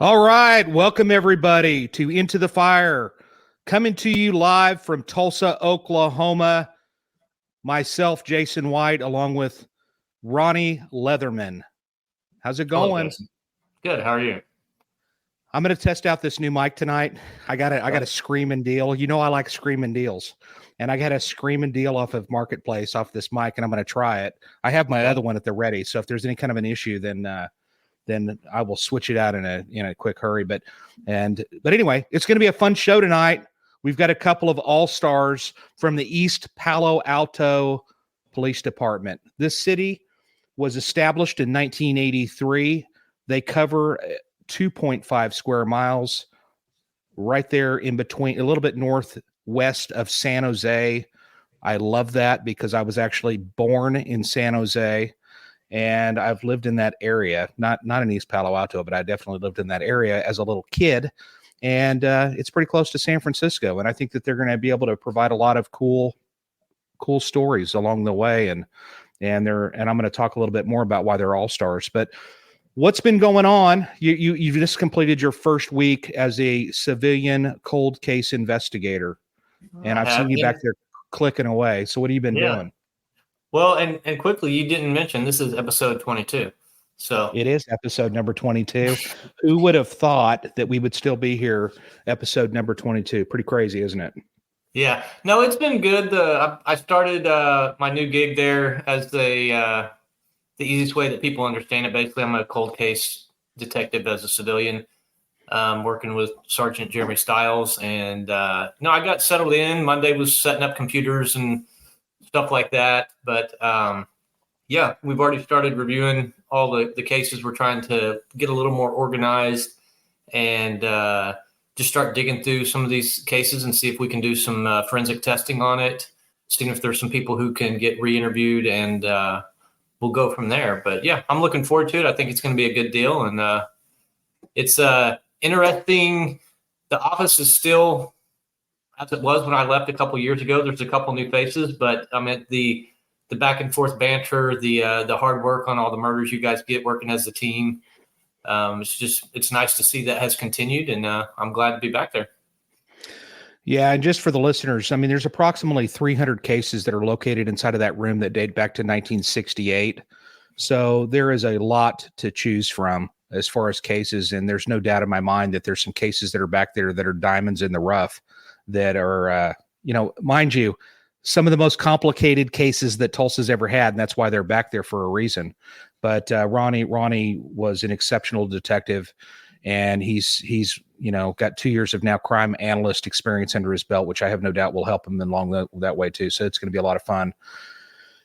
All right. Welcome, everybody, to Into the Fire. Coming to you live from Tulsa, Oklahoma. Myself, Jason White, along with Ronnie Leatherman. How's it going? Hello, good. How are you? I'm going to test out this new mic tonight. I got a screaming deal. You know I like screaming deals. And I got a screaming deal off of Marketplace off this mic, and I'm going to try it. I have my other one at the ready. So if there's any kind of an issue, then I will switch it out in a quick hurry. But anyway, it's going to be a fun show tonight. We've got a couple of all-stars from the East Palo Alto Police Department. This city was established in 1983. They cover 2.5 square miles right there in between, a little bit northwest of San Jose. I love that because I was actually born in San Jose. And I've lived in that area, not in East Palo Alto, but I definitely lived in that area as a little kid. And it's pretty close to San Francisco. And I think that they're going to be able to provide a lot of cool stories along the way. And I'm going to talk a little bit more about why they're all stars. But what's been going on? You've just completed your first week as a civilian cold case investigator, and I've seen you back there clicking away. So what have you been doing? Well, and quickly, you didn't mention this is episode 22. So it is episode number 22. Who would have thought that we would still be here, episode number 22? Pretty crazy, isn't it? Yeah. No, it's been good. I started my new gig there as the easiest way that people understand it. Basically, I'm a cold case detective as a civilian, working with Sergeant Jeremy Stiles. And I got settled in. Monday was setting up computers and stuff like that. But we've already started reviewing all the cases. We're trying to get a little more organized and just start digging through some of these cases and see if we can do some forensic testing on it, seeing if there's some people who can get re-interviewed, and we'll go from there. But yeah, I'm looking forward to it. I think it's going to be a good deal. And it's interesting. The office is still as it was when I left a couple years ago. There's a couple new faces, but I mean the back and forth banter, the hard work on all the murders you guys get working as a team. It's nice to see that has continued, and I'm glad to be back there. Yeah, and just for the listeners, I mean, there's approximately 300 cases that are located inside of that room that date back to 1968. So there is a lot to choose from as far as cases, and there's no doubt in my mind that there's some cases that are back there that are diamonds in the rough that are, mind you, some of the most complicated cases that Tulsa's ever had, and that's why they're back there for a reason. But Ronnie was an exceptional detective, and he's got 2 years of now crime analyst experience under his belt, which I have no doubt will help him along that way too. So it's going to be a lot of fun,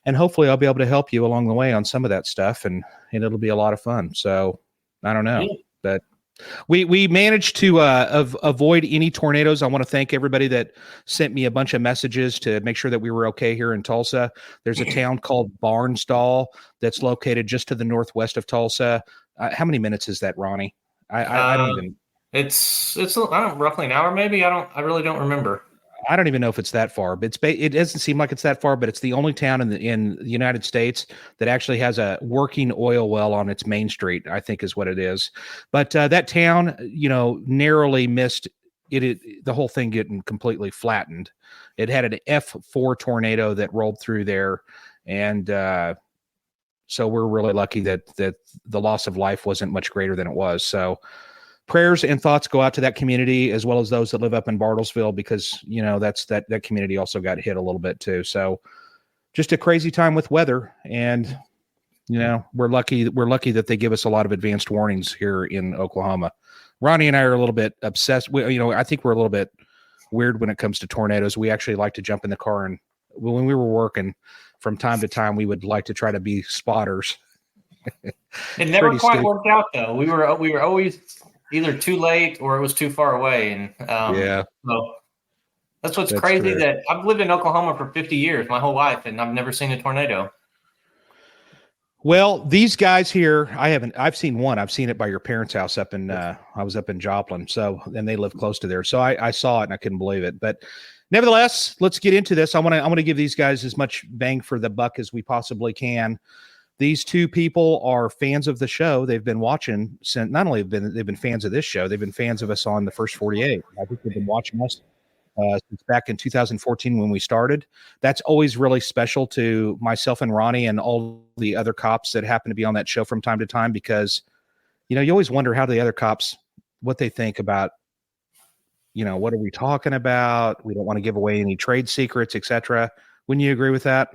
and hopefully I'll be able to help you along the way on some of that stuff, and it'll be a lot of fun. So I don't know, but we managed to avoid any tornadoes. I want to thank everybody that sent me a bunch of messages to make sure that we were okay here in Tulsa. There's a town called Barnsdall that's located just to the northwest of Tulsa. How many minutes is that, Ronnie? I don't even. It's roughly an hour, maybe. I really don't remember. I don't even know if it's that far, but it doesn't seem like it's that far. But it's the only town in the United States that actually has a working oil well on its main street, I think is what it is. But that town, narrowly missed it. The whole thing getting completely flattened. It had an F4 tornado that rolled through there, and so we're really lucky that the loss of life wasn't much greater than it was. So prayers and thoughts go out to that community, as well as those that live up in Bartlesville, because that's that community also got hit a little bit too. So just a crazy time with weather, and we're lucky that they give us a lot of advanced warnings here in Oklahoma. Ronnie and I are a little bit obsessed. I think we're a little bit weird when it comes to tornadoes. We actually like to jump in the car, and when we were working, from time to time, we would like to try to be spotters. It never quite worked out though. We were always either too late or it was too far away. And so that's what's crazy true. That I've lived in Oklahoma for 50 years, my whole life, and I've never seen a tornado. Well, these guys here, I've seen one. I've seen it by your parents' house up in, I was up in Joplin. So, and they live close to there. So I saw it and I couldn't believe it. But nevertheless, let's get into this. I want to give these guys as much bang for the buck as we possibly can. These two people are fans of the show. They've been watching since not only they've been fans of this show, they've been fans of us on the First 48. I think they've been watching us since back in 2014 when we started. That's always really special to myself and Ronnie and all the other cops that happen to be on that show from time to time, because, you always wonder how the other cops, what they think about, what are we talking about? We don't want to give away any trade secrets, etc. Wouldn't you agree with that?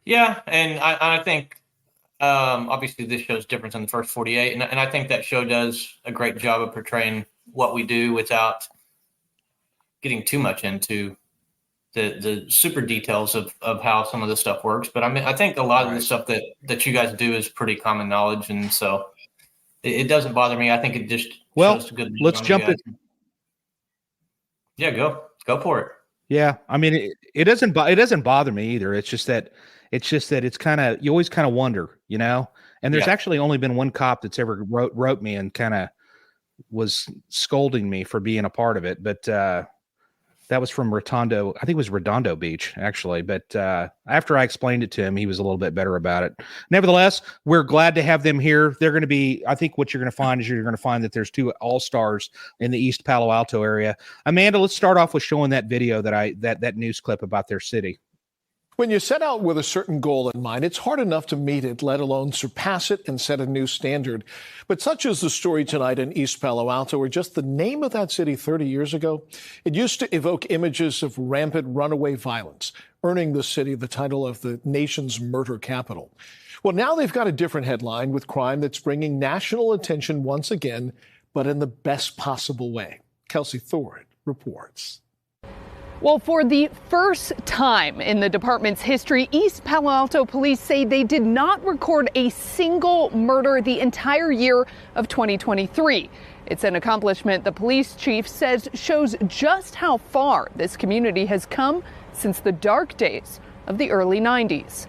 Yeah. And I think, obviously this show's different than the First 48. And I think that show does a great job of portraying what we do without getting too much into the super details of how some of this stuff works. But I think a lot of the stuff that you guys do is pretty common knowledge. And so it doesn't bother me. I think it just shows a good. Let's jump in. Yeah, go for it. Yeah. It doesn't bother me either. It's just that it's kind of, you always kind of wonder, and there's actually only been one cop that's ever wrote me and kind of was scolding me for being a part of it. But, that was from Redondo. I think it was Redondo Beach, actually. But after I explained it to him, he was a little bit better about it. Nevertheless, we're glad to have them here. They're going to be, I think what you're going to find is you're going to find that there's two all-stars in the East Palo Alto area. Amanda, let's start off with showing that video that news clip about their city. When you set out with a certain goal in mind, it's hard enough to meet it, let alone surpass it and set a new standard. But such is the story tonight in East Palo Alto, where just the name of that city 30 years ago, it used to evoke images of rampant runaway violence, earning the city the title of the nation's murder capital. Well, now they've got a different headline with crime that's bringing national attention once again, but in the best possible way. Kelsey Thorne reports. Well, for the first time in the department's history, East Palo Alto police say they did not record a single murder the entire year of 2023. It's an accomplishment the police chief says shows just how far this community has come since the dark days of the early 90s.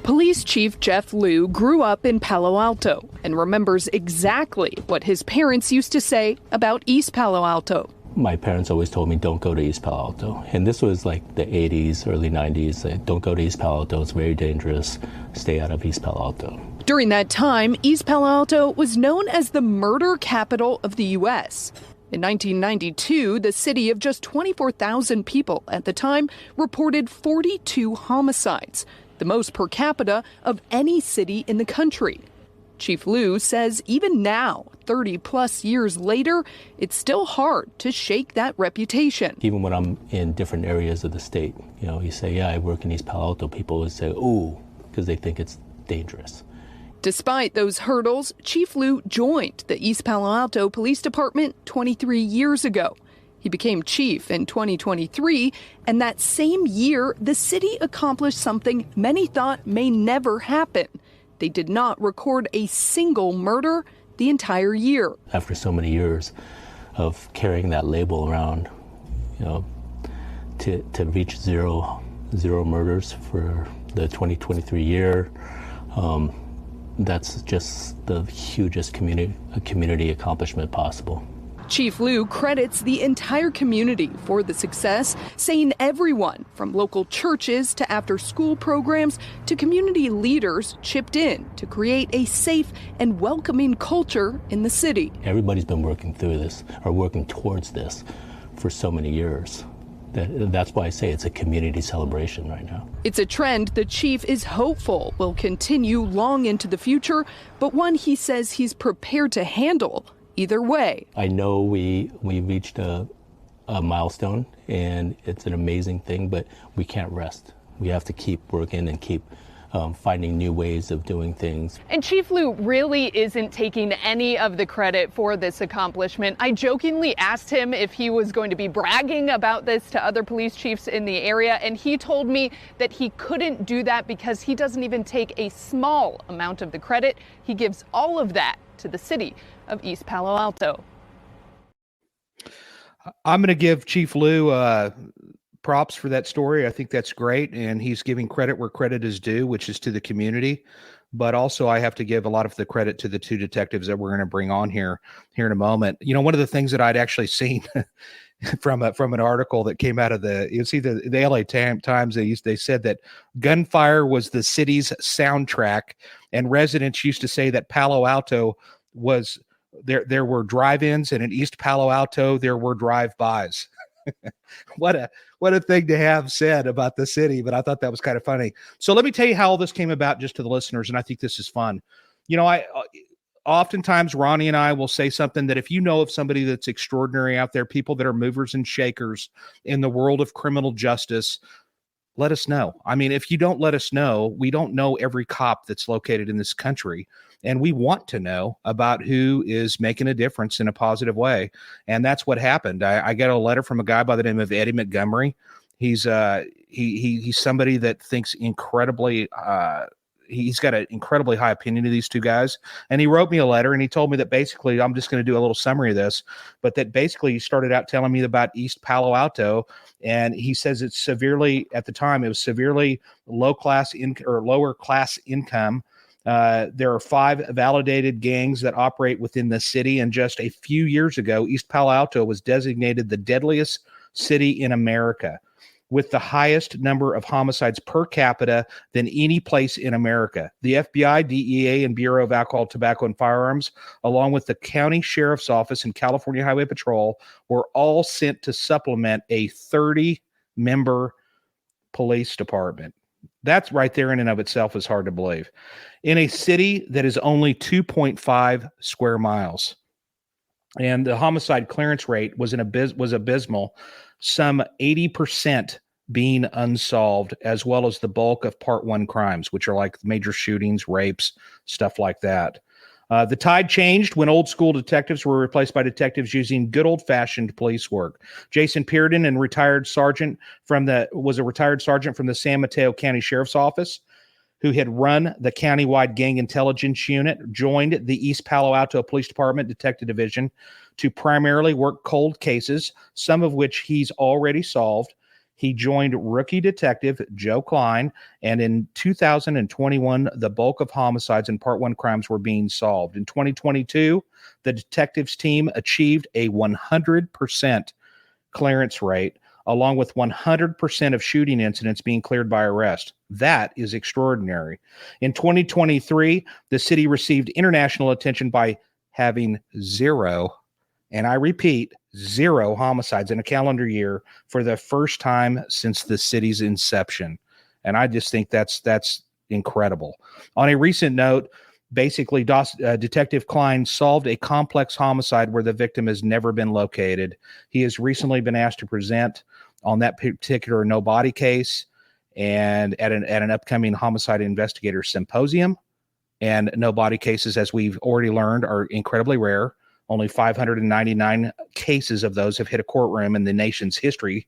Police Chief Jeff Liu grew up in Palo Alto and remembers exactly what his parents used to say about East Palo Alto. My parents always told me, don't go to East Palo Alto. And this was like the 80s, early 90s. Don't go to East Palo Alto. It's very dangerous. Stay out of East Palo Alto. During that time, East Palo Alto was known as the murder capital of the U.S. In 1992, the city of just 24,000 people at the time reported 42 homicides, the most per capita of any city in the country. Chief Liu says even now, 30 plus years later, it's still hard to shake that reputation. Even when I'm in different areas of the state, you say, yeah, I work in East Palo Alto, people would say, ooh, because they think it's dangerous. Despite those hurdles, Chief Liu joined the East Palo Alto Police Department 23 years ago. He became chief in 2023, and that same year, the city accomplished something many thought may never happen. They did not record a single murder the entire year. After so many years of carrying that label around, to reach zero murders for the 2023 year, that's just the hugest community accomplishment possible. Chief Liu credits the entire community for the success, saying everyone from local churches to after-school programs to community leaders chipped in to create a safe and welcoming culture in the city. Everybody's been working through this or working towards this for so many years. That's why I say it's a community celebration right now. It's a trend the chief is hopeful will continue long into the future, but one he says he's prepared to handle either way. I know we reached a milestone, and it's an amazing thing, but we can't rest. We have to keep working and keep finding new ways of doing things. And Chief Liu really isn't taking any of the credit for this accomplishment. I jokingly asked him if he was going to be bragging about this to other police chiefs in the area, and he told me that he couldn't do that because he doesn't even take a small amount of the credit. He gives all of that to the city of East Palo Alto. I'm going to give Chief Liu props for that story. I think that's great. And he's giving credit where credit is due, which is to the community. But also I have to give a lot of the credit to the two detectives that we're going to bring on here in a moment. You know, one of the things that I'd actually seen from an article that came out of the LA Times, they said that gunfire was the city's soundtrack, and residents used to say that Palo Alto was there were drive-ins, and in East Palo Alto there were drive-bys. What a thing to have said about the city, but I thought that was kind of funny. So let me tell you how all this came about, just to the listeners, and I think this is fun. You know, oftentimes Ronnie and I will say something that if you know of somebody that's extraordinary out there, people that are movers and shakers in the world of criminal justice, let us know. I mean, if you don't let us know, we don't know every cop that's located in this country. And we want to know about who is making a difference in a positive way. And that's what happened. I got a letter from a guy by the name of Eddie Montgomery. He's somebody that thinks incredibly, he's got an incredibly high opinion of these two guys. And he wrote me a letter and he told me that basically, I'm just going to do a little summary of this, but that basically he started out telling me about East Palo Alto. And he says it's severely, at the time, it was severely lower class income. There are 5 validated gangs that operate within the city. And just a few years ago, East Palo Alto was designated the deadliest city in America, with the highest number of homicides per capita than any place in America. The FBI, DEA, and Bureau of Alcohol, Tobacco, and Firearms, along with the County Sheriff's Office and California Highway Patrol, were all sent to supplement a 30-member police department. That's right there in and of itself is hard to believe. In a city that is only 2.5 square miles. And the homicide clearance rate was abysmal, some 80% being unsolved, as well as the bulk of Part 1 crimes, which are like major shootings, rapes, stuff like that. The tide changed when old school detectives were replaced by detectives using good old-fashioned police work. Jason Peardon, was a retired sergeant from the San Mateo County Sheriff's Office, who had run the countywide gang intelligence unit, joined the East Palo Alto Police Department Detective Division to primarily work cold cases, some of which he's already solved. He joined rookie detective Joe Klein, and in 2021, the bulk of homicides and Part 1 crimes were being solved. In 2022, the detectives team achieved a 100% clearance rate, along with 100% of shooting incidents being cleared by arrest. That is extraordinary. In 2023, the city received international attention by having 0, and I repeat, 0 homicides in a calendar year for the first time since the city's inception. And I just think that's incredible. On a recent note, basically, Detective Klein solved a complex homicide where the victim has never been located. He has recently been asked to present on that particular no body case and at an upcoming homicide investigator symposium. And no body cases, as we've already learned, are incredibly rare. Only 599 cases of those have hit a courtroom in the nation's history.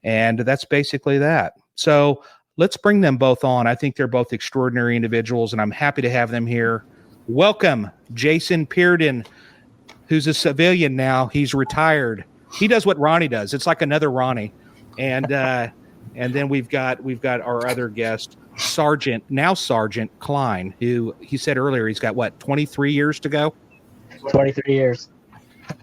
And that's basically that. So let's bring them both on. I think they're both extraordinary individuals, and I'm happy to have them here. Welcome, Jason Peardon, who's a civilian now. He's retired. He does what Ronnie does. It's like another Ronnie. And then we've got our other guest, Sergeant Klein, who he said earlier he's got 23 years to go. 23 years.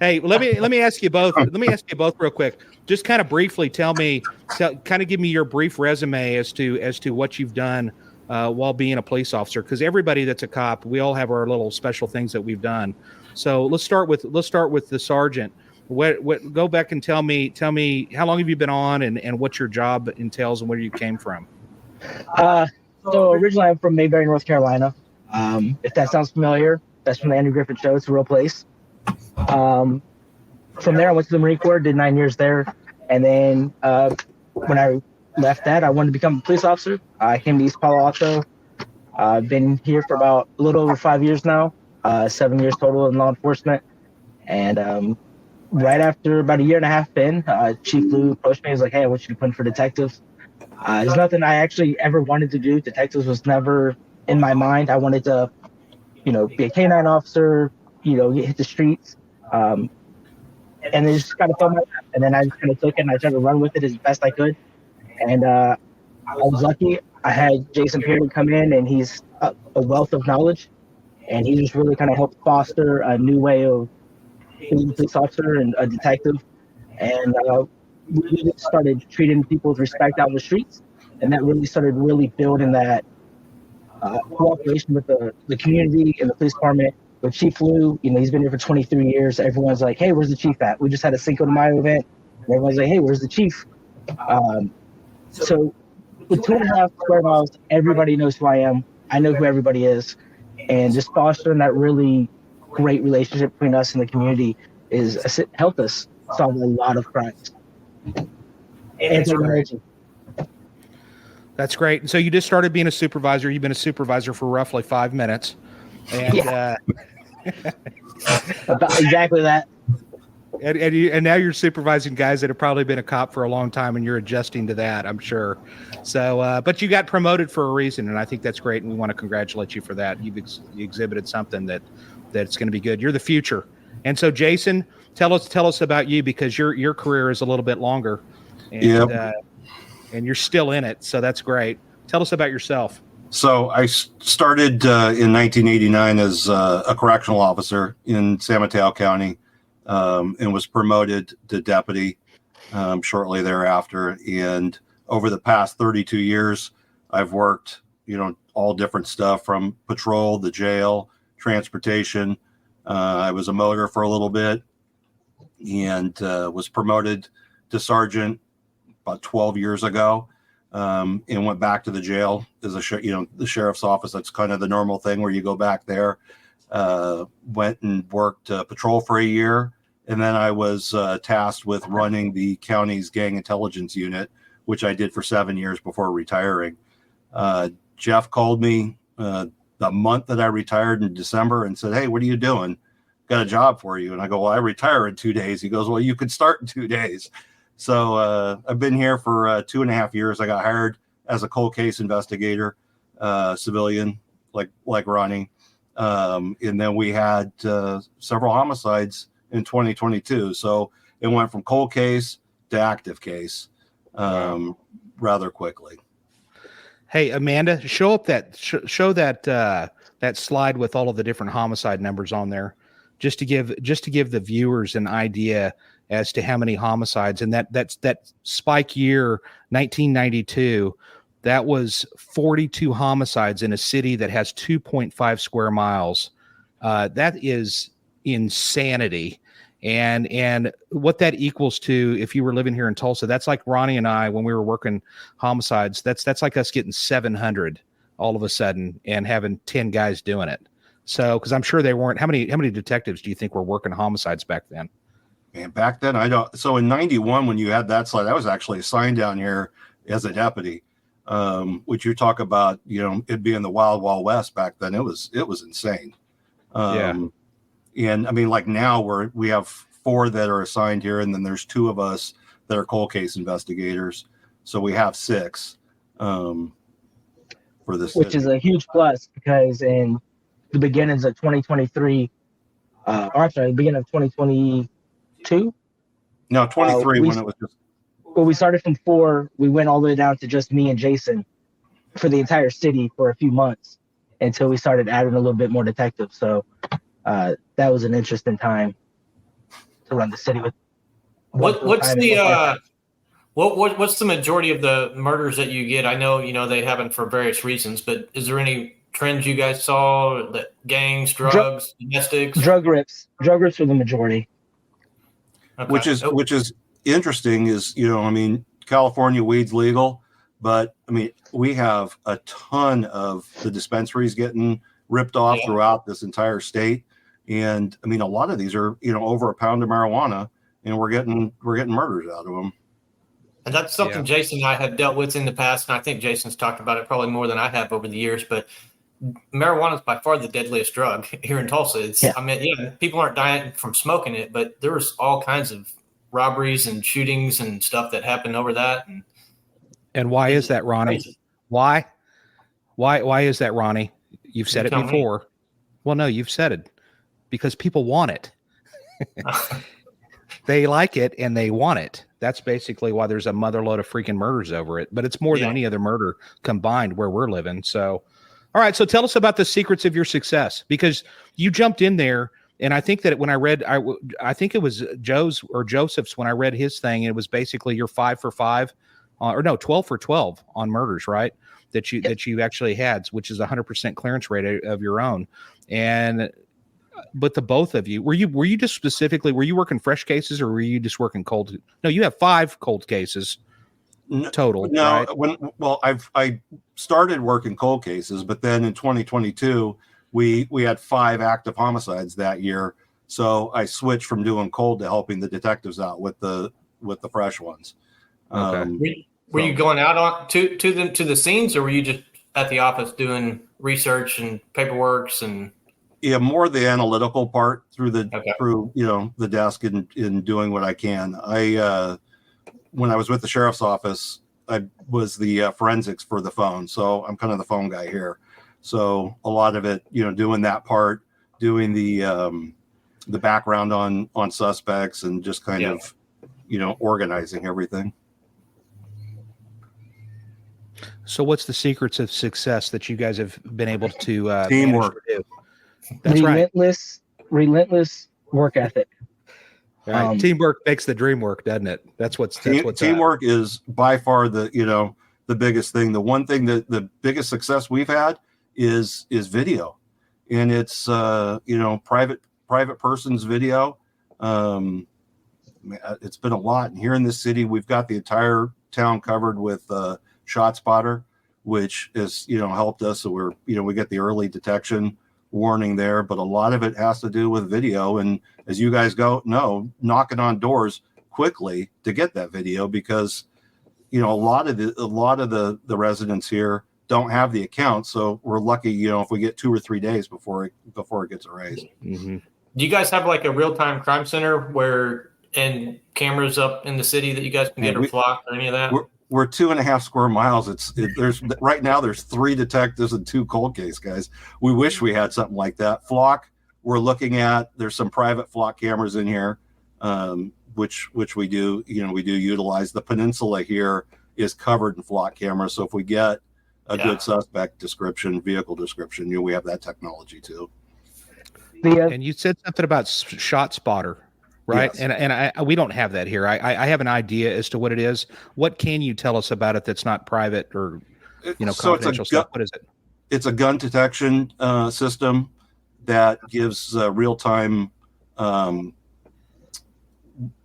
Hey, let me ask you both. Let me ask you both real quick. Just kind of briefly kind of give me your brief resume as to what you've done while being a police officer. Because everybody that's a cop, we all have our little special things that we've done. So let's start with the sergeant. Go back and tell me how long have you been on and what your job entails and where you came from. So originally I'm from Mayberry, North Carolina. If that sounds familiar. That's from the Andrew Griffith Show. It's a real place. From there, I went to the Marine Corps, did 9 years there. And then when I left that, I wanted to become a police officer. I came to East Palo Alto. I've been here for about a little over 5 years now, 7 years total in law enforcement. And right after about a year and a half in, Chief Lou approached me. He was like, hey, I want you to put in for detectives. There's nothing I actually ever wanted to do. Detectives was never in my mind. I wanted to be a K-9 officer, hit the streets. And and they just kind of fell in my lap. And then I just kind of took it and I tried to run with it as best I could. And I was lucky. I had Jason Peardon come in, and he's a wealth of knowledge, and he just really kind of helped foster a new way of being a police officer and a detective. And we just started treating people with respect out in the streets, and that really started building that cooperation with the community and the police department. With Chief Lou, he's been here for 23 years. Everyone's like, hey, where's the chief at? We just had a Cinco de Mayo event, and everyone's like, hey, where's the chief? So with 2.5 square miles, everybody knows who I am. I know who everybody is. And just fostering that really great relationship between us and the community is helped us solve a lot of crimes. That's great. And so you just started being a supervisor. You've been a supervisor for roughly 5 minutes. And about exactly that. And now you're supervising guys that have probably been a cop for a long time, and you're adjusting to that, I'm sure. So, but you got promoted for a reason, and I think that's great, and we want to congratulate you for that. You exhibited something that's going to be good. You're the future. And so, Jason, tell us about you, because your career is a little bit longer, and and you're still in it, so that's great. Tell us about yourself. So I started in 1989 as a correctional officer in San Mateo County, and was promoted to deputy shortly thereafter. And over the past 32 years, I've worked, all different stuff from patrol, the jail, transportation. I was a motor for a little bit, and was promoted to sergeant about 12 years ago. And went back to the jail as the sheriff's office. That's kind of the normal thing where you go back there. Went and worked patrol for a year. And then I was tasked with running the county's gang intelligence unit, which I did for 7 years before retiring. Jeff called me the month that I retired in December and said, hey, what are you doing? Got a job for you. And I go, well, I retire in 2 days. He goes, well, you could start in 2 days. So I've been here for 2.5 years. I got hired as a cold case investigator, civilian, like Ronnie. And then we had several homicides in 2022. So it went from cold case to active case rather quickly. Hey, Amanda, show that slide with all of the different homicide numbers on there, just to give the viewers an idea as to how many homicides. And that spike year, 1992, that was 42 homicides in a city that has 2.5 square miles. That is insanity. And what that equals to, if you were living here in Tulsa, that's like Ronnie and I, when we were working homicides, that's like us getting 700 all of a sudden and having 10 guys doing it. So, because I'm sure they weren't. How many detectives do you think were working homicides back then? Man, back then So in 91, when you had that slide, I was actually assigned down here as a deputy. Which you talk about, it being the wild, wild west back then. It was insane. And I mean, like now we have 4 that are assigned here, and then there's 2 of us that are cold case investigators. So we have 6 for this, which is a huge plus, because in the beginnings of 2023, the beginning of 2022. No, 23 when it was just. Well, we started from 4. We went all the way down to just me and Jason for the entire city for a few months until we started adding a little bit more detectives. So that was an interesting time to run the city with. What's the majority of the murders that you get? I know, they happen for various reasons, but is there any trends you guys saw, that gangs, drugs, domestics? Drug rips are the majority. Okay. Which is interesting is, California weed's legal, but we have a ton of the dispensaries getting ripped off throughout this entire state. And a lot of these are, over a pound of marijuana, and we're getting murders out of them. And that's something Jason and I have dealt with in the past. And I think Jason's talked about it probably more than I have over the years, but marijuana is by far the deadliest drug here in Tulsa. People aren't dying from smoking it, but there's all kinds of robberies and shootings and stuff that happen over that. And why is that, Ronnie? Crazy. Why is that, Ronnie? You've said it before. Well, no, you've said it because people want it. They like it and they want it. That's basically why there's a motherload of freaking murders over it. But it's more than any other murder combined where we're living. So, all right. So tell us about the secrets of your success, because you jumped in there. And I think that when I read, I think it was Joe's or Joseph's when I read his thing, it was basically you're 5 for 5, or no, 12 for 12 on murders, right? That you actually had, which is 100% clearance rate of your own. And but the both of you, were you just specifically, were you working fresh cases or were you just working cold? No, you have 5 cold cases total. No, right? I started working cold cases, but then in 2022 we had 5 active homicides that year. So I switched from doing cold to helping the detectives out with the fresh ones. Okay. Were you going out on to the scenes, or were you just at the office doing research and paperwork and? Yeah, more the analytical part through the desk and doing what I can. When I was with the sheriff's office, I was the forensics for the phone, so I'm kind of the phone guy here. So a lot of it, doing that part, doing the background on suspects, and just kind of, organizing everything. So what's the secrets of success that you guys have been able to teamwork? To do? That's relentless work ethic. Right. Teamwork makes the dream work, doesn't it? That's what's teamwork is by far the biggest thing. The one thing that the biggest success we've had is video, and it's private person's video. It's been a lot. And here in this city, we've got the entire town covered with ShotSpotter, which has helped us. So we get the early detection warning there, but a lot of it has to do with video. And as you guys knocking on doors quickly to get that video, because a lot of the residents here don't have the account. So we're lucky, if we get 2 or 3 days before it gets erased. Mm-hmm. Do you guys have like a real-time crime center and cameras up in the city that you guys can get, or flock or any of that? We're 2.5 square miles. There's right now there's 3 detectives and 2 cold case guys. We wish we had something like that. Flock, we're looking at. There's some private flock cameras in here, which we do. We do utilize. The peninsula here is covered in flock cameras. So if we get a good suspect description, vehicle description, we have that technology too. And you said something about ShotSpotter. Right. Yes. And we don't have that here. I have an idea as to what it is. What can you tell us about it that's not private or, confidential stuff? What is it? It's a gun detection system that gives real time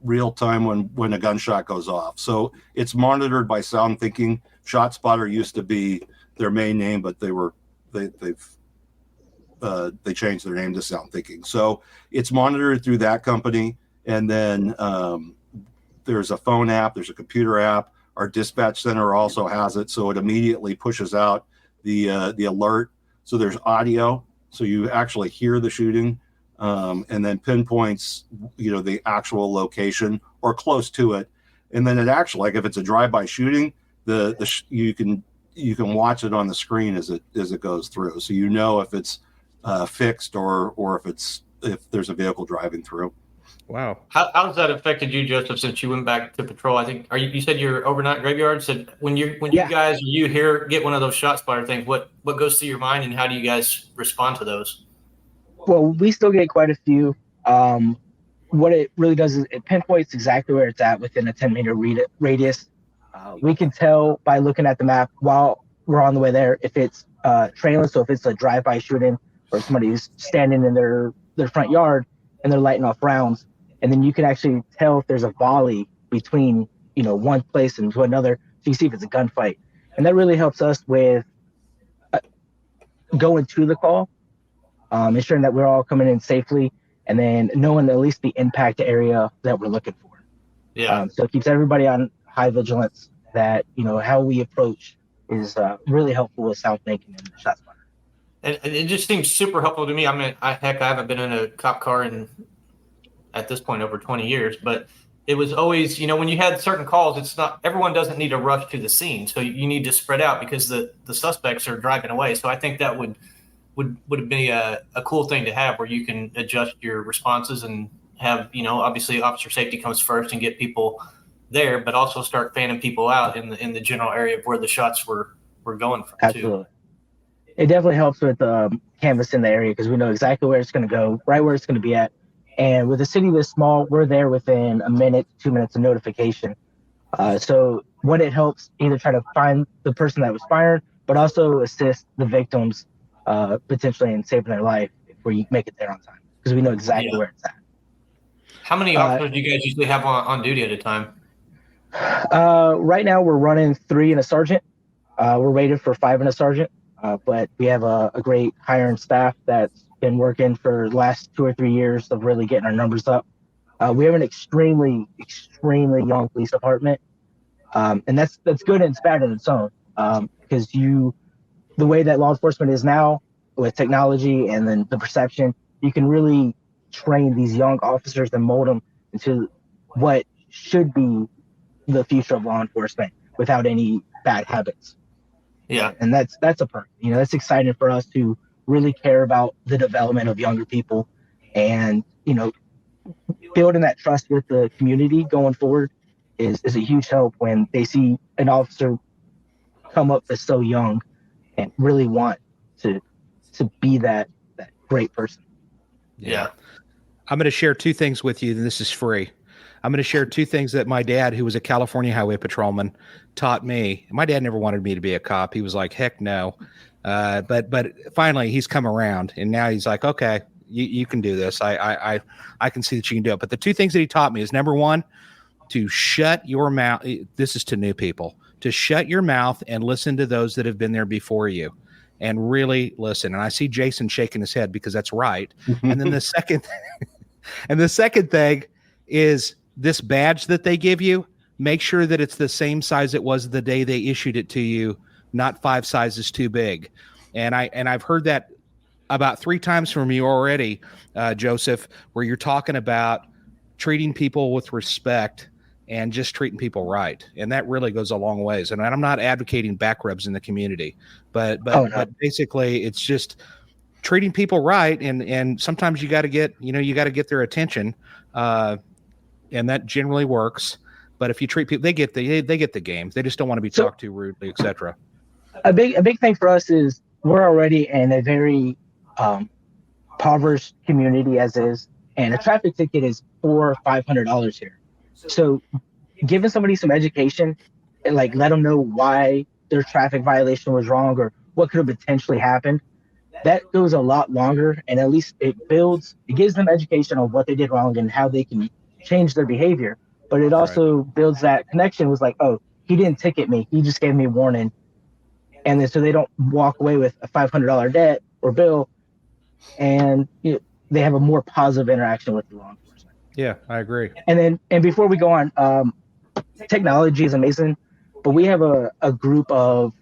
when a gunshot goes off. So it's monitored by Sound Thinking. ShotSpotter used to be their main name, but they changed their name to Sound Thinking. So it's monitored through that company. And then there's a phone app, there's a computer app. Our dispatch center also has it, so it immediately pushes out the alert. So there's audio, so you actually hear the shooting, and then pinpoints the actual location or close to it. And then it actually, like if it's a drive-by shooting, you can watch it on the screen as it goes through, so if it's fixed or if there's a vehicle driving through. Wow. How has that affected you, Joseph, since you went back to patrol? I think you said you're overnight graveyard. So when you guys get one of those ShotSpotter things, what goes through your mind, and how do you guys respond to those? Well, we still get quite a few. What it really does is it pinpoints exactly where it's at within a 10-meter radius. We can tell by looking at the map while we're on the way there if it's trailing. So if it's a drive-by shooting or somebody's standing in their front yard and they're lighting off rounds. And then you can actually tell if there's a volley between, one place and to another. So you can see if it's a gunfight. And that really helps us with going to the call, ensuring that we're all coming in safely, and then knowing at least the impact area that we're looking for. Yeah. So it keeps everybody on high vigilance that, how we approach is really helpful with Sound Thinking and ShotSpotter. And it just seems super helpful to me. I mean, I haven't been in a cop car at this point over 20 years, but it was always, when you had certain calls, it's not, everyone doesn't need to rush to the scene. So you need to spread out because the suspects are driving away. So I think that would be a cool thing to have, where you can adjust your responses and have, obviously officer safety comes first and get people there, but also start fanning people out in the general area of where the shots were going from. Absolutely. Too. It definitely helps with canvassing the area because we know exactly where it's going to go, right where it's going to be at. And with a city this small, we're there within a minute, 2 minutes of notification. So when it helps either try to find the person that was fired, but also assist the victims potentially in saving their life if we make it there on time because we know exactly where it's at. How many officers do you guys usually have on duty at a time? Right now we're running 3 and a sergeant. We're rated for 5 and a sergeant, but we have a great hiring staff that's been working for the last 2 or 3 years of really getting our numbers up. We have an extremely, extremely young police department, and that's good and it's bad in its own because the way that law enforcement is now with technology and then the perception, you can really train these young officers and mold them into what should be the future of law enforcement without any bad habits. Yeah. And that's a perk. That's exciting for us to really care about the development of younger people and, building that trust with the community going forward is a huge help when they see an officer come up that's so young and really want to be that great person. Yeah. I'm going to share 2 things with you, and this is free. I'm going to share 2 things that my dad, who was a California highway patrolman, taught me. My dad never wanted me to be a cop. He was like, heck no. But finally he's come around and now he's like, okay, you can do this. I can see that you can do it. But the 2 things that he taught me is number 1, to shut your mouth. This is to new people, to shut your mouth and listen to those that have been there before you and really listen. And I see Jason shaking his head because that's right. And then the second thing is this badge that they give you, make sure that it's the same size it was the day they issued it to you, not 5 sizes too big. And I've heard that about 3 times from you already, Joseph, where you're talking about treating people with respect and just treating people right. And that really goes a long ways. And I'm not advocating back rubs in the community, but basically it's just treating people right. And sometimes you got to get their attention. And that generally works. But if you treat people, they get the game. They just don't want to be talked to rudely, etc. A big thing for us is we're already in a very impoverished community as is, and a traffic ticket is $400 or $500 here. So giving somebody some education and let them know why their traffic violation was wrong or what could have potentially happened, that goes a lot longer, and at least it gives them education on what they did wrong and how they can change their behavior. But it also builds that connection with oh, he didn't ticket me, he just gave me a warning. And then so they don't walk away with a $500 debt or bill, and they have a more positive interaction with the law enforcement. Yeah, I agree. And before we go on, technology is amazing, but we have a group of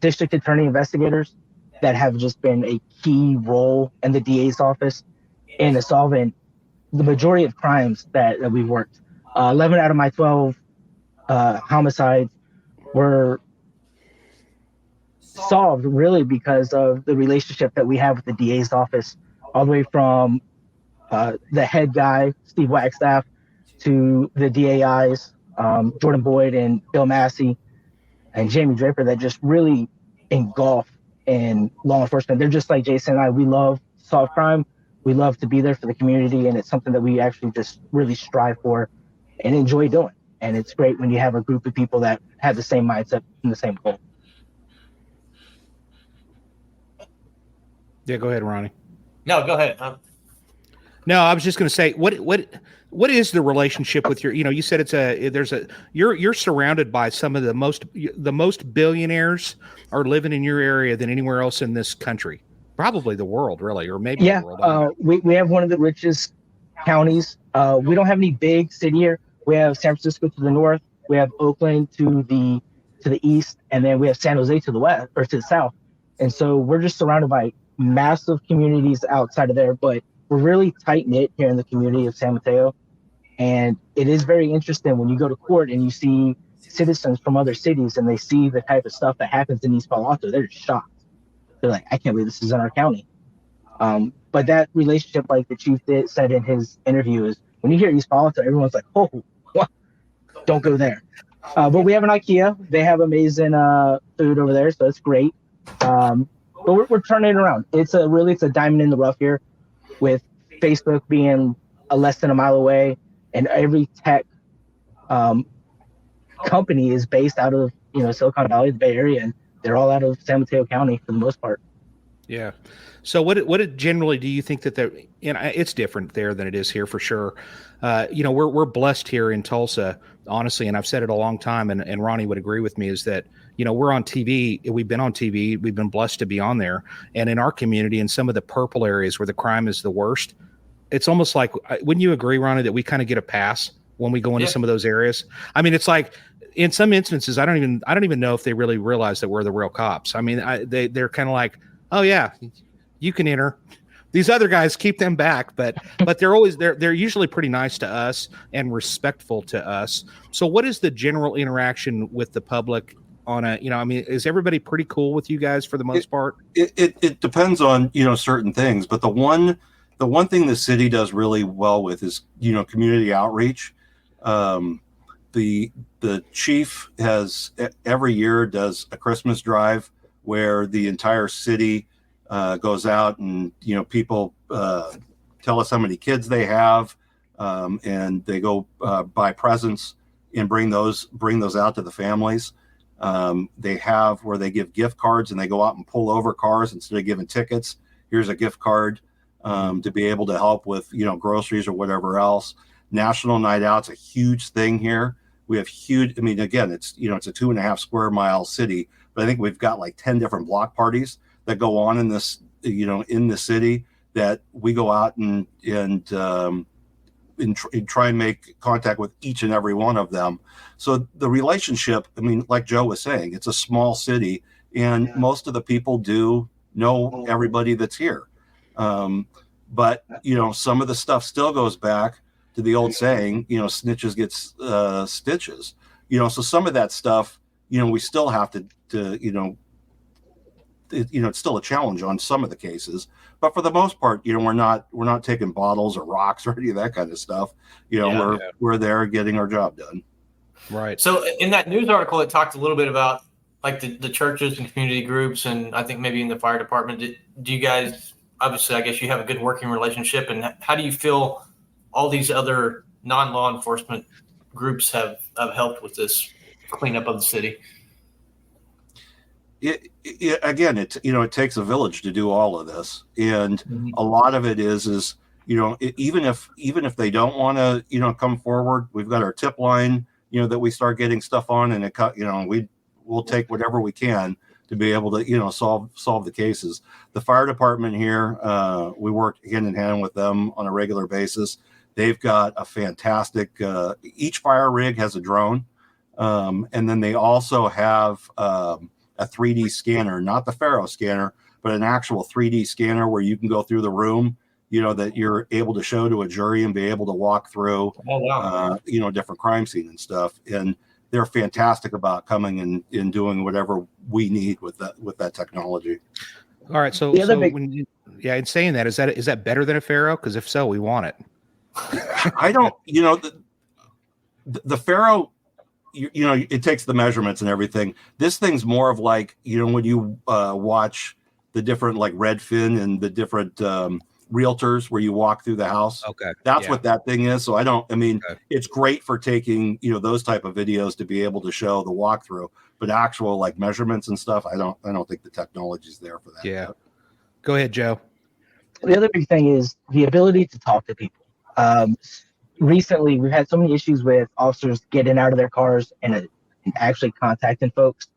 district attorney investigators that have just been a key role in the DA's office in solving the majority of crimes that we've worked. 11 out of my 12 homicides were solved really because of the relationship that we have with the DA's office, all the way from the head guy, Steve Wagstaff, to the DAIs, Jordan Boyd and Bill Massey and Jamie Draper, that just really engulf in law enforcement. They're just like Jason and I. We love to solve crime. We love to be there for the community, and it's something that we actually just really strive for and enjoy doing. And it's great when you have a group of people that have the same mindset and the same goal. Yeah, go ahead, Ronnie. No, go ahead. No, I was just going to say, what is the relationship with your? You said you're surrounded by some of the most billionaires are living in your area than anywhere else in this country, probably the world, really, or maybe the world. We have one of the richest counties. We don't have any big city here. We have San Francisco to the north. We have Oakland to the east, and then we have San Jose to the west or to the south. And so we're just surrounded by massive communities outside of there, but we're really tight knit here in the community of San Mateo. And it is very interesting when you go to court and you see citizens from other cities and they see the type of stuff that happens in East Palo Alto. They're just shocked. They're like, I can't believe this is in our county. But that relationship, like the chief said in his interview, is when you hear East Palo Alto, everyone's like, "Oh, what? Don't go there." But we have an IKEA. They have amazing food over there, so it's great. But we're turning it around. It's a diamond in the rough here, with Facebook being less than a mile away, and every tech company is based out of Silicon Valley, the Bay Area, and they're all out of San Mateo County for the most part. Yeah. So what generally do you think that it's different there than it is here for sure. We're blessed here in Tulsa, honestly, and I've said it a long time, and Ronnie would agree with me, is that, we're on TV. We've been on TV. We've been blessed to be on there. And in our community, in some of the purple areas where the crime is the worst, it's almost like, wouldn't you agree, Ronnie, that we kind of get a pass when we go into some of those areas? I mean, it's like, in some instances, I don't even know if they really realize that we're the real cops. I mean, they're kind of like, oh yeah, you can enter. These other guys, keep them back, but they're usually pretty nice to us and respectful to us. So what is the general interaction with the public on is everybody pretty cool with you guys for the most part? It depends on, certain things, but the one thing the city does really well with is, community outreach. The chief has every year does a Christmas drive where the entire city goes out, and people tell us how many kids they have, and they go buy presents and bring those out to the families. They have where they give gift cards, and they go out and pull over cars instead of giving tickets. Here's a gift card to be able to help with groceries or whatever else. National Night Out's a huge thing here. We have huge. I mean, again, it's it's a 2.5 square mile city, but I think we've got like 10 different block parties that go on in this, in the city, that we go out and try and make contact with each and every one of them. So the relationship, I mean, like Joe was saying, it's a small city, and most of the people do know everybody that's here. But some of the stuff still goes back to the old saying, snitches get stitches. So some of that stuff, we still have to it's still a challenge on some of the cases, but for the most part, we're not taking bottles or rocks or any of that kind of stuff. We're there getting our job done. Right. So in that news article, it talked a little bit about like the churches and community groups, and I think maybe in the fire department. Do you guys, obviously, I guess you have a good working relationship, and how do you feel all these other non-law enforcement groups have helped with this cleanup of the city? Again, it takes a village to do all of this, and a lot of it is even if they don't want to come forward, we've got our tip line that we start getting stuff on, and we'll take whatever we can to be able to solve the cases. The fire department here, we work hand in hand with them on a regular basis. They've got a fantastic. Each fire rig has a drone, and then they also have a 3D scanner, not the Faro scanner, but an actual 3D scanner where you can go through the room, that you're able to show to a jury and be able to walk through, different crime scene and stuff. And they're fantastic about coming and doing whatever we need with that technology. All right. So in saying that, is that better than a Faro? Because if so, we want it. I don't, the Faro, it takes the measurements and everything. This thing's more of like, when you watch the different like Redfin and the different realtors where you walk through the house. Okay. That's what that thing is. So it's great for taking, those type of videos to be able to show the walkthrough, but actual like measurements and stuff, I don't think the technology's there for that. Yeah. Go ahead, Joe. The other big thing is the ability to talk to people. Recently, we've had so many issues with officers getting out of their cars and actually contacting folks.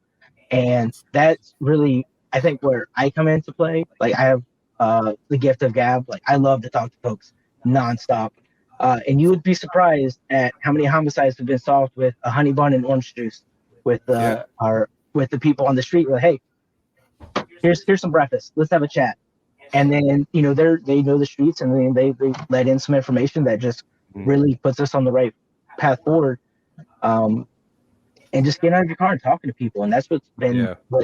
And that's really, I think, where I come into play. Like, I have the gift of gab. Like, I love to talk to folks nonstop. And you would be surprised at how many homicides have been solved with a honey bun and orange juice with the people on the street. Like, hey, here's some breakfast. Let's have a chat. And then, they know the streets, and then they let in some information that just really puts us on the right path forward. And just getting out of your car and talking to people. And that's what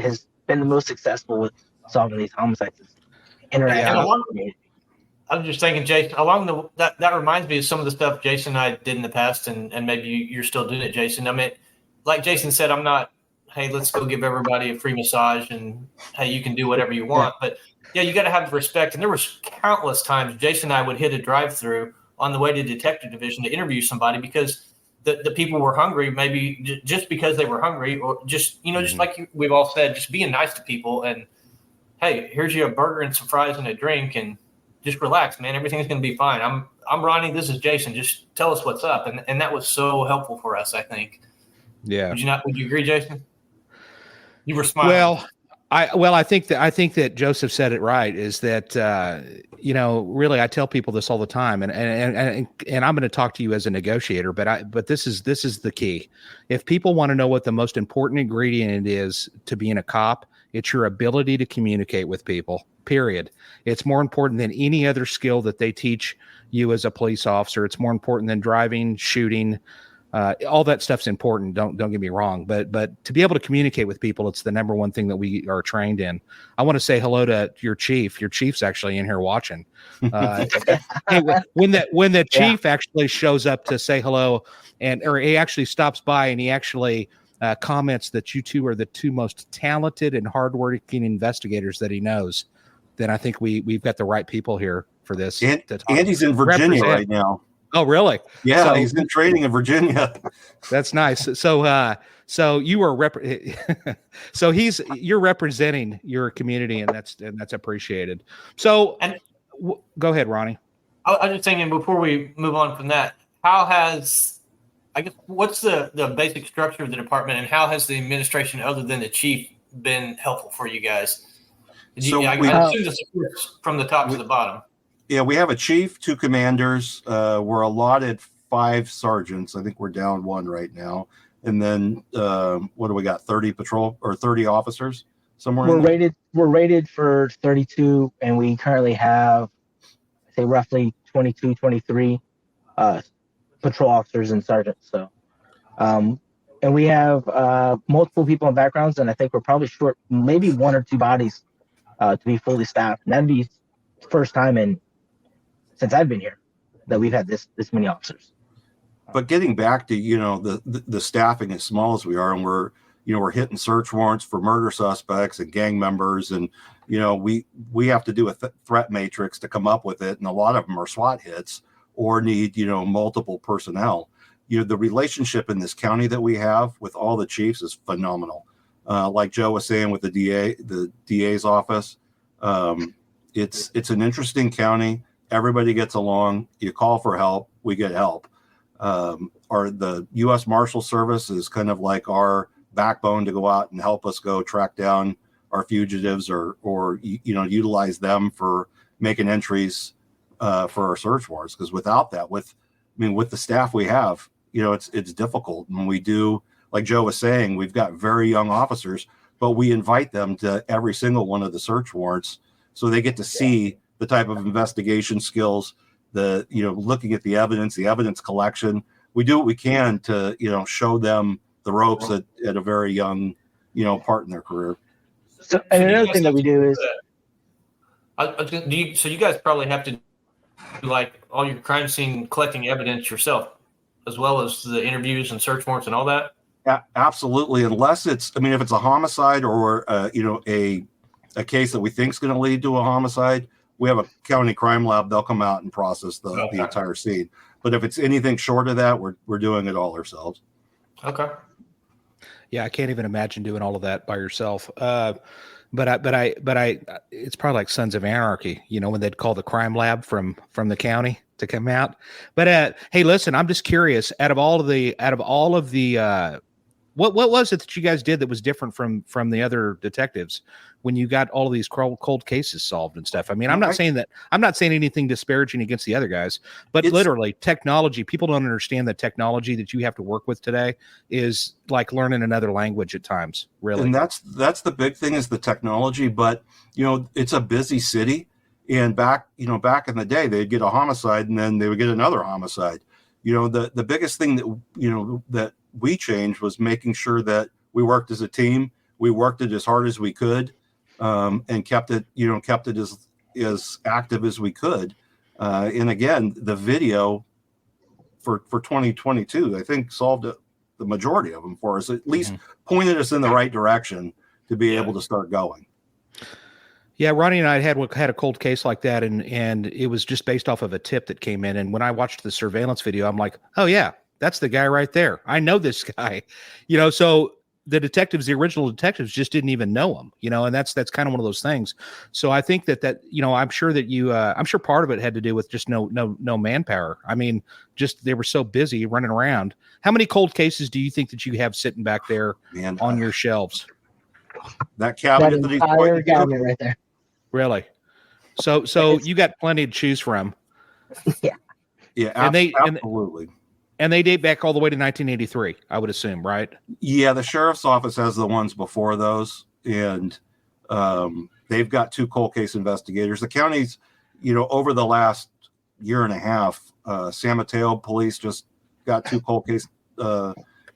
has been the most successful with solving these homicides. interact And with along, the community. I was just thinking, Jason, that reminds me of some of the stuff Jason and I did in the past, and maybe you're still doing it, Jason. I mean, like Jason said, I'm not, hey, let's go give everybody a free massage and, hey, you can do whatever you want. But, yeah, you got to have respect. And there was countless times Jason and I would hit a drive-through on the way to detective division to interview somebody because the people were hungry, maybe just because they were hungry, or just, just like we've all said, just being nice to people. And, hey, here's you a burger and some fries and a drink, and just relax, man. Everything's going to be fine. I'm Ronnie. This is Jason. Just tell us what's up. And that was so helpful for us, I think. Yeah. Would you agree, Jason? You were smiling. I think that Joseph said it right, is that, really, I tell people this all the time, and I'm going to talk to you as a negotiator, but this is the key. If people want to know what the most important ingredient is to being a cop, it's your ability to communicate with people, period. It's more important than any other skill that they teach you as a police officer. It's more important than driving, shooting. All that stuff's important. Don't get me wrong, but to be able to communicate with people, it's the number one thing that we are trained in. I want to say hello to your chief. Your chief's actually in here watching. Hey, when the chief actually shows up to say hello, or he actually stops by and he actually comments that you two are the two most talented and hardworking investigators that he knows, then I think we've got the right people here for this. Andy's in Virginia right now. Oh, really? Yeah, so, he's in training in Virginia. That's nice. So you are you're representing your community, and that's appreciated. So go ahead, Ronnie. I was just thinking before we move on from that, what's the basic structure of the department, and how has the administration, other than the chief, been helpful for you guys? I assume the support's from the top to the bottom. Yeah, we have a chief, 2 commanders. We're allotted 5 sergeants. I think we're down 1 right now. And then what do we got? 30 patrol or 30 officers somewhere. We're rated for 32, and we currently have, say, roughly 22, 23 patrol officers and sergeants. So, and we have multiple people in backgrounds, and I think we're probably short maybe 1 or 2 bodies to be fully staffed. And that'd be first time since I've been here that we've had this many officers. But getting back to, the staffing, as small as we are, and we're hitting search warrants for murder suspects and gang members. And, we have to do a threat matrix to come up with it. And a lot of them are SWAT hits or need, multiple personnel. The relationship in this county that we have with all the chiefs is phenomenal. Like Joe was saying with the DA's office, it's an interesting county. Everybody gets along. You call for help, we get help. The U.S. Marshal Service is kind of like our backbone to go out and help us go track down our fugitives or utilize them for making entries for our search warrants. Because without that, with the staff we have, it's difficult. And we do, like Joe was saying, we've got very young officers, but we invite them to every single one of the search warrants so they get to see the type of investigation skills, looking at the evidence collection. We do what we can to, show them the ropes at a very young, part in their career. So, and another thing that we do is, so you guys probably have to do like all your crime scene collecting evidence yourself, as well as the interviews and search warrants and all that. Yeah, absolutely. Unless if it's a homicide or a case that we think is going to lead to a homicide, we have a county crime lab. They'll come out and process the entire scene. But if it's anything short of that, we're doing it all ourselves. Okay. Yeah, I can't even imagine doing all of that by yourself. But it's probably like Sons of Anarchy, when they'd call the crime lab from the county to come out. But hey, listen, I'm just curious. Out of all of the, what was it that you guys did that was different from the other detectives when you got all of these cold cases solved and stuff? I mean, I'm not saying anything disparaging against the other guys, but literally technology. People don't understand that technology that you have to work with today is like learning another language at times, really. And that's the big thing is the technology, but it's a busy city. And back in the day, they'd get a homicide and then they would get another homicide. The biggest thing that we changed was making sure that we worked as a team. We worked it as hard as we could, and kept it as active as we could. And again, the video for 2022, I think solved the majority of them for us, at least pointed us in the right direction to be able to start going. Yeah, Ronnie and I had a cold case like that, and it was just based off of a tip that came in. And when I watched the surveillance video, I'm like, oh yeah, that's the guy right there. I know this guy, so the original detectives just didn't even know him, and that's kind of one of those things. So I think that I'm sure that I'm sure part of it had to do with just no manpower. I mean, just they were so busy running around. How many cold cases do you think that you have sitting back there on your shelves? That cabinet that entire cabinet right there. Really? So you got plenty to choose from. Yeah, absolutely. And they date back all the way to 1983, I would assume, right? Yeah, the sheriff's office has the ones before those, and they've got 2 cold case investigators. The counties, over the last year and a half, San Mateo police just got 2 cold case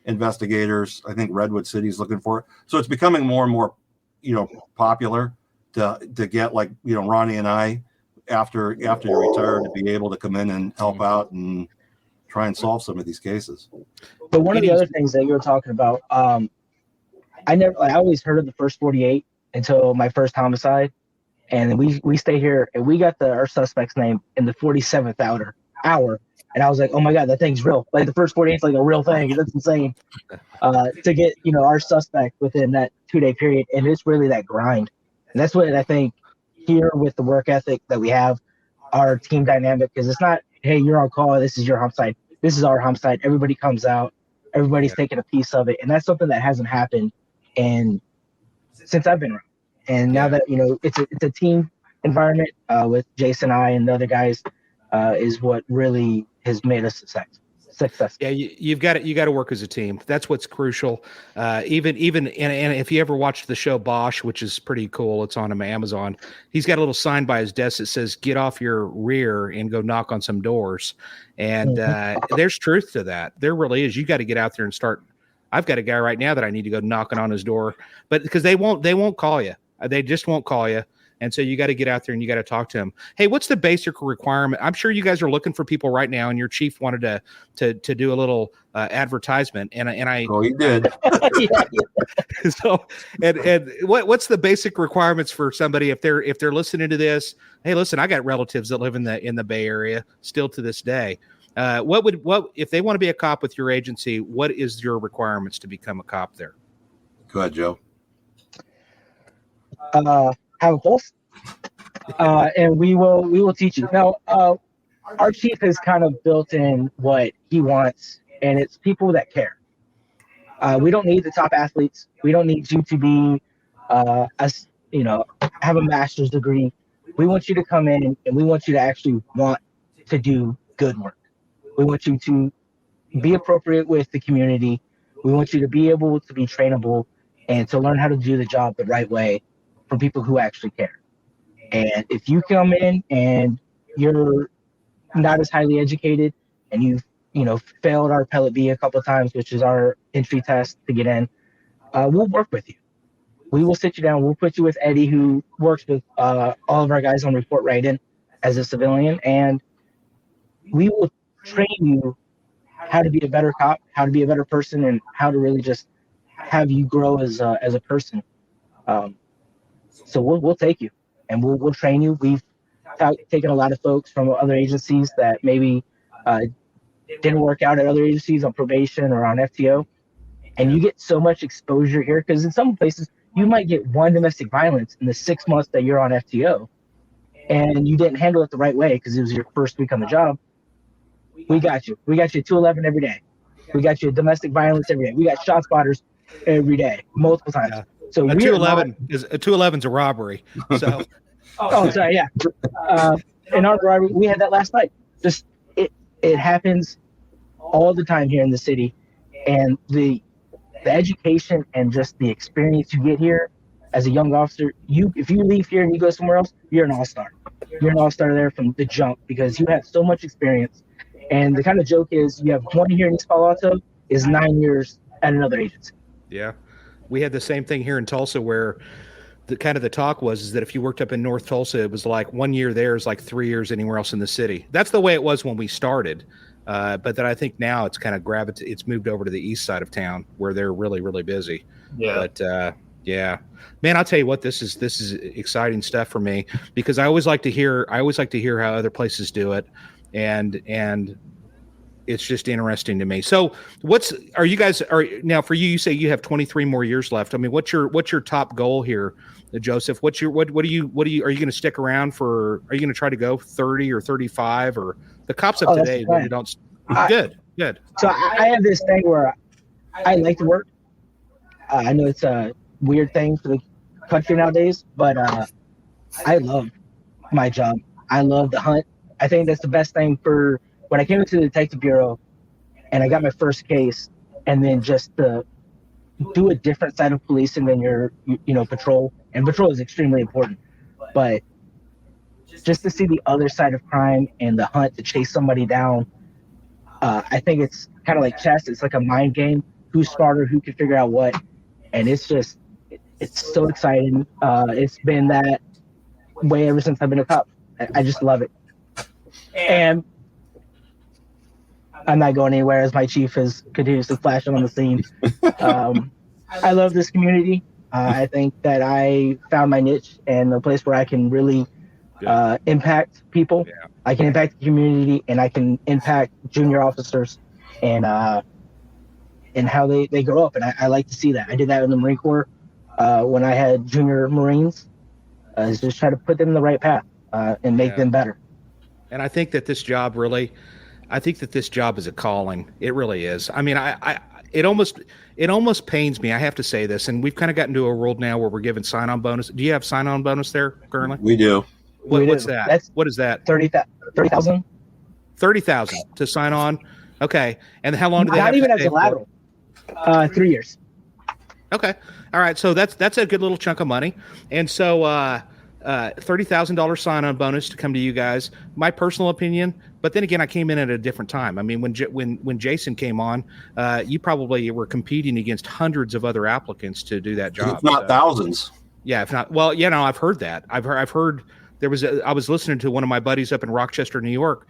investigators. I think Redwood City's looking for it. So it's becoming more and more, popular to get Ronnie and I after you retire to be able to come in and help out and try and solve some of these cases. But one of the other things that you were talking about, I always heard of the first 48 until my first homicide, and we stay here and we got our suspect's name in the 47th hour, and I was like, oh my god, that thing's real. Like the first 48 is like a real thing. That's insane. To get our suspect within that 2-day period, and it's really that grind, and that's what I think here with the work ethic that we have, our team dynamic, because it's not, hey, you're on call, this is your homicide. This is our homicide. Everybody comes out. Everybody's taking a piece of it. And that's something that hasn't happened since I've been around. And now that, it's a team environment with Jason, I, and the other guys is what really has made us successful. Yeah, you got to work as a team. That's what's crucial. Even and if you ever watched the show Bosch, which is pretty cool, it's on Amazon. He's got a little sign by his desk that says "Get off your rear and go knock on some doors." And there's truth to that. There really is. You got to get out there and start. I've got a guy right now that I need to go knocking on his door, but because they won't call you. They just won't call you. And so you got to get out there and you got to talk to him. Hey, what's the basic requirement? I'm sure you guys are looking for people right now, and your chief wanted to do a little advertisement, and I. Oh, he did. So, and what's the basic requirements for somebody if they're listening to this? Hey, listen, I got relatives that live in the Bay Area still to this day. What if they want to be a cop with your agency? What is your requirements to become a cop there? Go ahead, Joe. Have a pulse, and we will teach you. Now, our chief has kind of built in what he wants, and it's people that care. We don't need the top athletes. We don't need you to be, have a master's degree. We want you to come in, and we want you to actually want to do good work. We want you to be appropriate with the community. We want you to be able to be trainable and to learn how to do the job the right way for people who actually care. And if you come in and you're not as highly educated and you've failed our Pellet B a couple of times, which is our entry test to get in, we'll work with you. We will sit you down. We'll put you with Eddie, who works with all of our guys on report write-in as a civilian, and we will train you how to be a better cop, how to be a better person, and how to really just have you grow as a person. So we'll take you and we'll train you. We've taken a lot of folks from other agencies that maybe didn't work out at other agencies on probation or on FTO. And you get so much exposure here because in some places you might get one domestic violence in the 6 months that you're on FTO and you didn't handle it the right way because it was your first week on the job. We got you. We got you 211 every day. We got you domestic violence every day. We got shot spotters every day, multiple times. Yeah. So a 211 is a robbery. So, sorry, yeah. In our robbery, we had that last night. Just it happens all the time here in the city, and the education and just the experience you get here as a young officer. If you leave here and you go somewhere else, you're an all-star. You're an all-star there from the jump because you have so much experience. And the kind of joke is you have 1 year in East Palo Alto is 9 years at another agency. Yeah. We had the same thing here in Tulsa where the talk was that if you worked up in North Tulsa, it was like 1 year there is like 3 years anywhere else in the city. That's the way it was when we started. But then I think now it's kind of it's moved over to the east side of town where they're really, really busy. Yeah. But yeah, man, I'll tell you what, this is exciting stuff for me because I always like to hear how other places do it. And it's just interesting to me. So now for you say you have 23 more years left. I mean, what's your top goal here, Joseph? What are you going to stick around for? Are you going to try to go 30 or 35 or the cops up today really don't? Good. So I have this thing where I like to work. I know it's a weird thing for the country nowadays, but I love my job. I love the hunt. I think that's the best thing for when I came into the detective bureau and I got my first case, and then just to do a different side of policing than your patrol, and patrol is extremely important, but just to see the other side of crime and the hunt to chase somebody down, I think it's kind of like chess. It's like a mind game. Who's smarter? Who can figure out what? And it's so exciting. It's been that way ever since I've been a cop. I just love it. And I'm not going anywhere as my chief is continuously flashing on the scene. I love this community. I think that I found my niche and a place where I can really impact people. Yeah. I can impact the community, and I can impact junior officers and how they grow up. And I like to see that. I did that in the Marine Corps when I had junior Marines. Is just try to put them in the right path and make them better. And I think that this job is a calling. It really is. I mean, it almost pains me. I have to say this, and we've kind of gotten to a world now where we're giving sign-on bonus. Do you have sign-on bonus there currently? We do. What's that? What is that? 30,000. 30,000 to sign on. Okay. And how long do they have? Not even as a lateral. 3 years. Okay. All right. So that's a good little chunk of money. And so $30,000 sign-on bonus to come to you guys. My personal opinion, but then again, I came in at a different time. I mean, when Jason came on, you probably were competing against hundreds of other applicants to do that job. If not thousands. Yeah, if not. Well, I've heard that. I've heard there was. I was listening to one of my buddies up in Rochester, New York.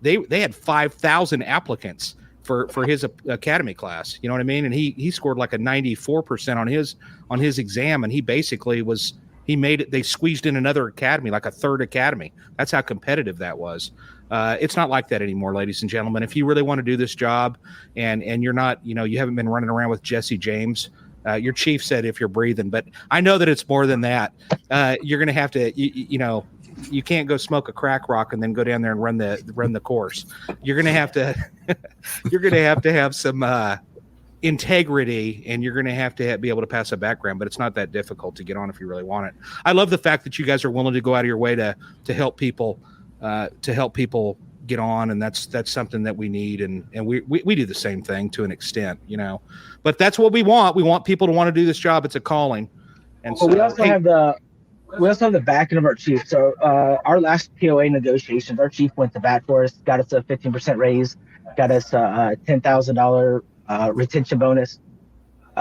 They had 5,000 applicants for his academy class. You know what I mean? And he scored like a 94% on his exam, and he basically was. He made it. They squeezed in another academy, like a third academy. That's how competitive that was. It's not like that anymore, ladies and gentlemen. If you really want to do this job, and you're not, you haven't been running around with Jesse James. Your chief said if you're breathing, but I know that it's more than that. You're going to have to, you can't go smoke a crack rock and then go down there and run the course. You're going to have to have some integrity, and you're going to have to be able to pass a background, but it's not that difficult to get on if you really want it. I love the fact that you guys are willing to go out of your way to help people get on, and that's something that we need, and we do the same thing to an extent, but that's what we want people to want to do this job. It's a calling. And so we also have the backing of our chief. So our last POA negotiations, our chief went to bat for us, got us a 15% raise, got us a $10,000 retention bonus,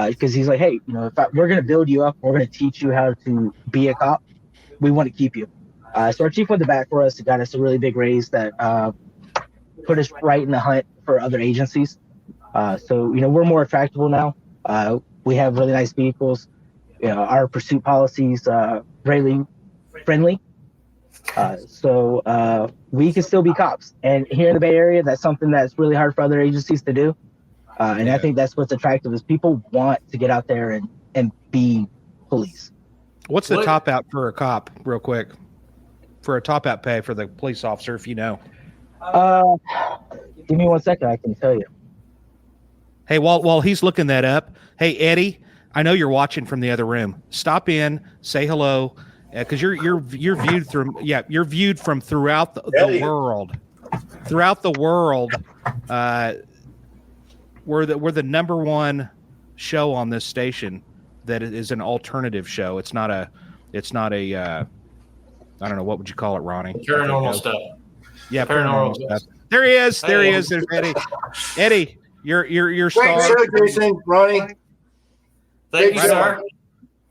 because he's like, hey, we're going to build you up, we're going to teach you how to be a cop, we want to keep you. So our chief went to bat for us. It got us a really big raise that put us right in the hunt for other agencies. So we're more attractable now. We have really nice vehicles. Our pursuit policies really friendly. So we can still be cops. And here in the Bay Area, that's something that's really hard for other agencies to do. And I think that's what's attractive is people want to get out there and be police. What's the top out for a cop, real quick? For a top out pay for the police officer, if you know. Give me 1 second, I can tell you. Hey, while he's looking that up, hey Eddie, I know you're watching from the other room. Stop in, say hello, because you're viewed from throughout the world. Throughout the world, we're the number one show on this station that is an alternative show. It's not a I don't know, what would you call it, Ronnie? Paranormal stuff. Yeah, paranormal stuff. There he is. There's Eddie. Eddie, you're star. Thanks, Jason, Ronnie. Thank you, sir.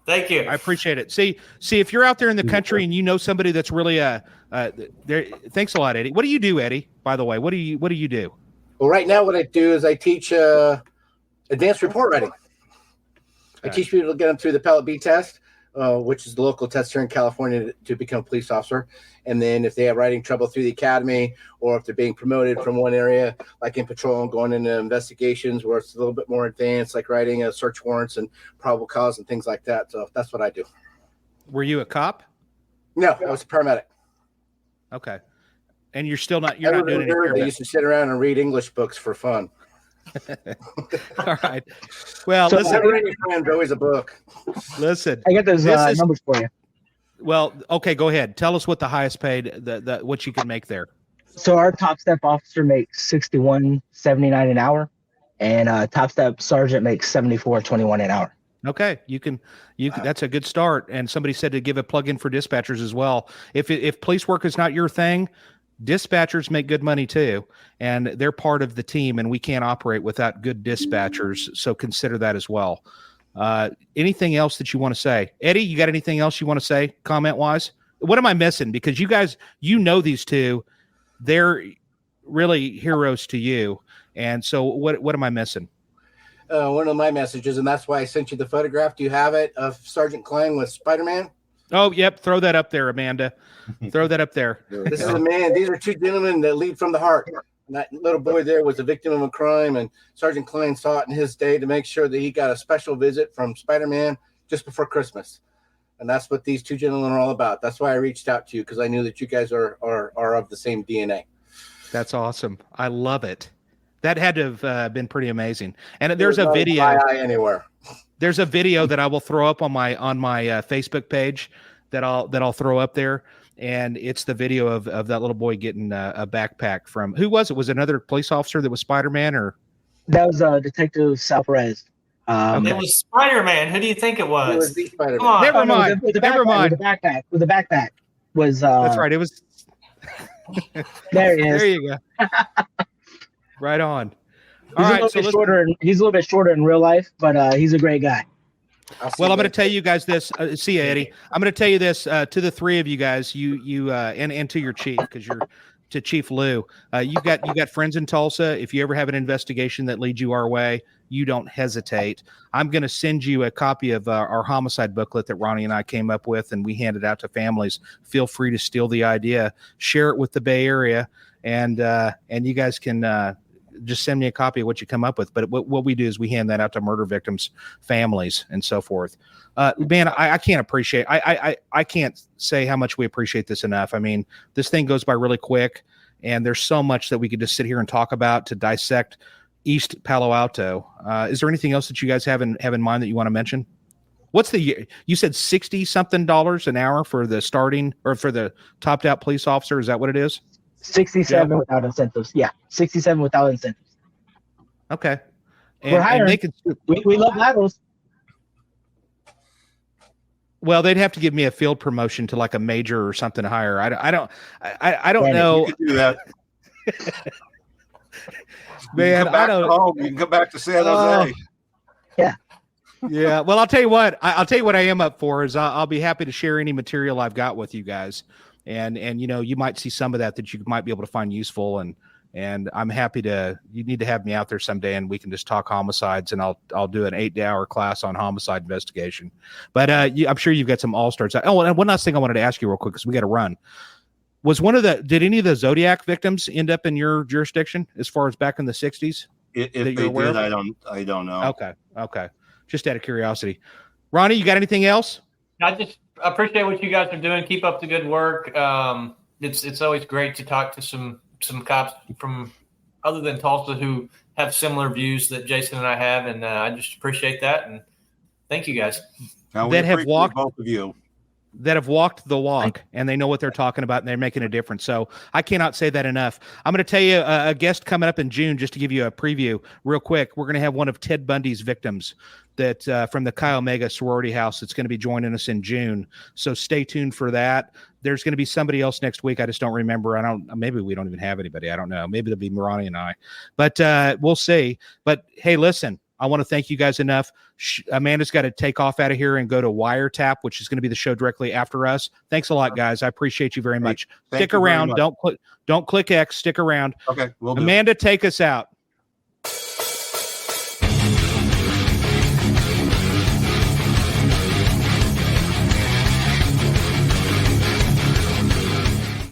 Thank you. I appreciate it. See, if you're out there in the country and you know somebody that's really there. Thanks a lot, Eddie. What do you do, Eddie? By the way, what do you do? Well, right now, what I do is I teach advanced report writing. I teach people to get them through the Palo B test, which is the local test here in California to become a police officer. And then if they have writing trouble through the academy, or if they're being promoted from one area, like in patrol and going into investigations where it's a little bit more advanced, like writing search warrants and probable cause and things like that. So that's what I do. Were you a cop? No, I was a paramedic. Okay. And you're not doing any. I used to sit around and read English books for fun. All right. Well, so listen. Always a book. Listen. I got those numbers for you. Well, okay, go ahead. Tell us what the highest paid, what you can make there. So our top step officer makes $61.79 an hour, and top step sergeant makes $74.21 an hour. Okay, you can. That's a good start. And somebody said to give a plug in for dispatchers as well. If police work is not your thing, dispatchers make good money too, and they're part of the team. And we can't operate without good dispatchers. So consider that as well. Anything else that you want to say, Eddie? You got anything else you want to say, comment wise? What am I missing? Because you guys, these two, they're really heroes to you. And so, what am I missing? One of my messages, and that's why I sent you the photograph. Do you have it of Sergeant Klein with Spider-Man? Oh, yep. Throw that up there, Amanda. Throw that up there. This is a man. These are two gentlemen that lead from the heart. And that little boy there was a victim of a crime, and Sergeant Klein saw it in his day to make sure that he got a special visit from Spider-Man just before Christmas. And that's what these two gentlemen are all about. That's why I reached out to you, because I knew that you guys are of the same DNA. That's awesome. I love it. That had to have been pretty amazing. And there's a video anywhere. There's a video that I will throw up on my Facebook page that I'll throw up there. And it's the video of that little boy getting a backpack from, who was it? Was it another police officer that was Spider-Man, or? That was Detective Sal Perez. It was Spider-Man. Who do you think it was? It was the Spider-Man. Come on. Never mind. Never mind. With the backpack was. That's right. It was. There he is. There you go. Right on. He's a little bit shorter in real life, but he's a great guy. Well, I'm going to tell you guys this. See you, Eddie. I'm going to tell you this to the three of you guys. And to your chief, because you're to Chief Lou. You got friends in Tulsa. If you ever have an investigation that leads you our way, you don't hesitate. I'm going to send you a copy of our homicide booklet that Ronnie and I came up with, and we handed out to families. Feel free to steal the idea, share it with the Bay Area, and you guys can. Just send me a copy of what you come up with. But what we do is we hand that out to murder victims' families and so forth. Man, I can't appreciate. I can't say how much we appreciate this enough. I mean, this thing goes by really quick, and there's so much that we could just sit here and talk about to dissect East Palo Alto. Is there anything else that you guys have in mind that you want to mention? What's you said $60-something an hour for the starting, or for the topped out police officer? Is that what it is? 67 without incentives. Yeah, 67 without incentives. Okay. We're hiring. We love laterals. Well, they'd have to give me a field promotion to like a major or something higher. I don't know. You can do that. Man, I don't. Home. You can go back to San Jose. Yeah. Yeah. Well, I'll tell you what. I'll tell you what I am up for is I'll be happy to share any material I've got with you guys. And you might see some of that you might be able to find useful, and I'm happy to. You need to have me out there someday, and we can just talk homicides, and I'll do an 8-hour class on homicide investigation. But I'm sure you've got some all stars. Oh, and one last thing I wanted to ask you real quick, because we got to run. Did any of the Zodiac victims end up in your jurisdiction as far as back in the 60s? If they did, I don't know. Okay. Just out of curiosity, Ronnie, you got anything else? I just appreciate what you guys are doing. Keep up the good work. It's always great to talk to some cops from other than Tulsa who have similar views that Jason and I have, and I just appreciate that. And thank you guys. That have walked, both of you. That have walked the walk, and they know what they're talking about, and they're making a difference. So I cannot say that enough. I'm going to tell you a guest coming up in June, just to give you a preview real quick. We're going to have one of Ted Bundy's victims that from the Chi Omega sorority house that's going to be joining us in June. So stay tuned for that. There's going to be somebody else next week. I just don't remember. Maybe we don't even have anybody. I don't know. Maybe it'll be Ronnie and I, but we'll see. But hey, listen, I want to thank you guys enough. Amanda's got to take off out of here and go to Wiretap, which is going to be the show directly after us. Thanks a lot, guys. I appreciate you very much. Thank Stick you very around. much. Don't click X. Stick around. Okay, we'll do. Amanda, take us out.